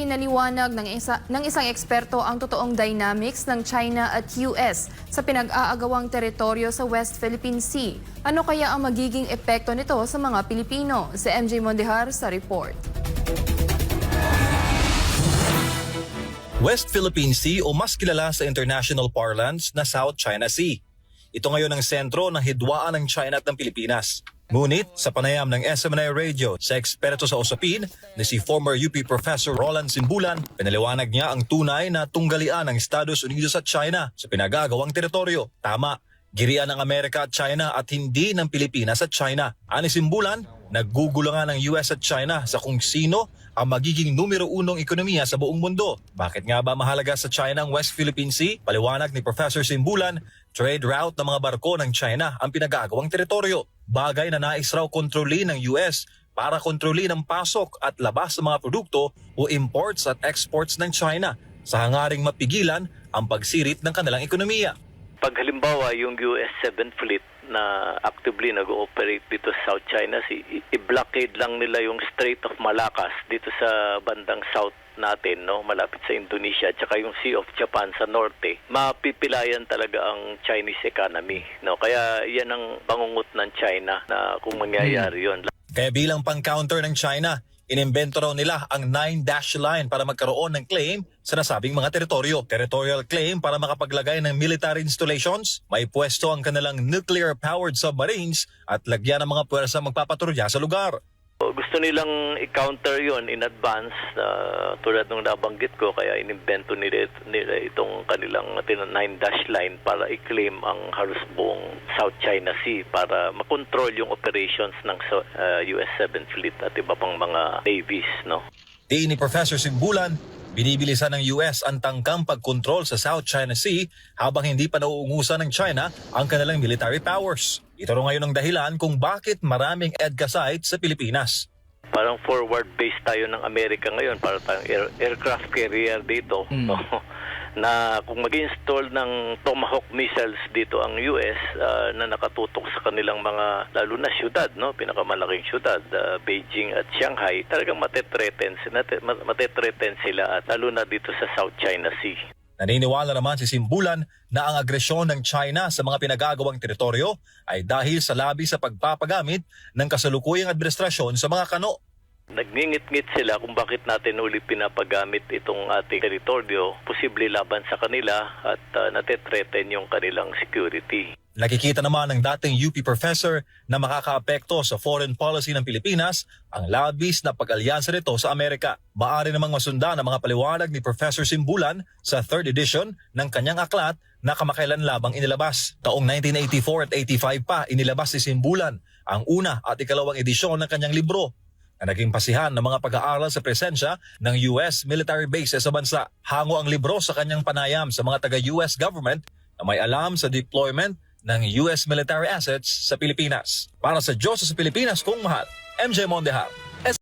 ipinaliwanag ng isang eksperto ang totoong dynamics ng China at US sa pinag-aagawang teritoryo sa West Philippine Sea. Ano kaya ang magiging epekto nito sa mga Pilipino? Si MJ Mondehar sa report. West Philippine Sea o mas kilala sa international parlance na South China Sea. Ito ngayon ang sentro ng hidwaan ng China at ng Pilipinas. Ngunit sa panayam ng SMNI Radio sa eksperto sa usapin na si former UP Professor Roland Simbulan, pinaliwanag niya ang tunay na tunggalian ng Estados Unidos at China sa pinag-aagawang teritoryo. Tama, girian ng Amerika at China at hindi ng Pilipinas at China. Ani Simbulan, naggugulo nga ng US at China sa kung sino ang magiging numero unong ekonomiya sa buong mundo. Bakit nga ba mahalaga sa China ang West Philippine Sea? Paliwanag ni Professor Simbulan, trade route ng mga barko ng China ang pinag-aagawang teritoryo. Bagay na nais raw kontrolin ng US para kontrolin ang pasok at labas ng mga produkto o imports at exports ng China sa hangaring mapigilan ang pagsirit ng kanilang ekonomiya. Pag halimbawa yung US 7th Fleet na actively nag-ooperate dito sa South China Sea, i-blockade lang nila yung Strait of Malacca dito sa bandang south natin, no, malapit sa Indonesia, at saka yung Sea of Japan sa norte, mapipilayan talaga ang Chinese economy, no. Kaya yan ang bangungot ng China na kung mangyayari yon. Kaya bilang pang-counter ng China, inimbento raw nila ang 9-dash line para magkaroon ng claim sa nasabing mga teritoryo. Territorial claim para makapaglagay ng military installations, may pwesto ang kanilang nuclear-powered submarines at lagyan ng mga puwersa magpapatrolya sa lugar. Gusto nilang i-counter yon in advance, tulad ng nabanggit ko, kaya inimbento nila itong kanilang 9-dash line para i-claim ang halos buong South China Sea para makontrol yung operations ng US 7th Fleet at iba pang mga navies, no? Di ni Professor Simbulan, binibilisan ng US ang tangkang pagkontrol sa South China Sea habang hindi pa nauungusan ng China ang kanilang military powers. Ito rin ngayon ang dahilan kung bakit maraming EDCA sites sa Pilipinas. Parang forward base tayo ng Amerika ngayon, para tayong aircraft carrier dito, no? Na kung mag-install ng Tomahawk missiles dito ang US na nakatutok sa kanilang mga, lalo na syudad, no, pinakamalaking syudad, Beijing at Shanghai, talagang matetreten sila, at lalo na dito sa South China Sea. Naniniwala naman si Simbulan na ang agresyon ng China sa mga pinag-aagawang teritoryo ay dahil sa labi sa pagpapagamit ng kasalukuyang administrasyon sa mga kano. Nagngingit-ngit sila kung bakit natin uli pinapagamit itong ating teritoryo, posible laban sa kanila, at natetreten yung kanilang security. Nakikita naman ng dating UP professor na makakaapekto sa foreign policy ng Pilipinas ang labis na pag-alyansa nito sa Amerika. Maaari namang masundan ang mga paliwanag ni Professor Simbulan sa 3rd edition ng kanyang aklat na kamakailan labang inilabas. Taong 1984 at 85 pa inilabas ni Simbulan ang una at ikalawang edisyon ng kanyang libro na naging pasihan ng mga pag-aaral sa presensya ng US military bases sa bansa. Hango ang libro sa kanyang panayam sa mga taga-US government na may alam sa deployment ng US military assets sa Pilipinas. Para sa Diyos sa Pilipinas kong mahal, MJ Mondehar.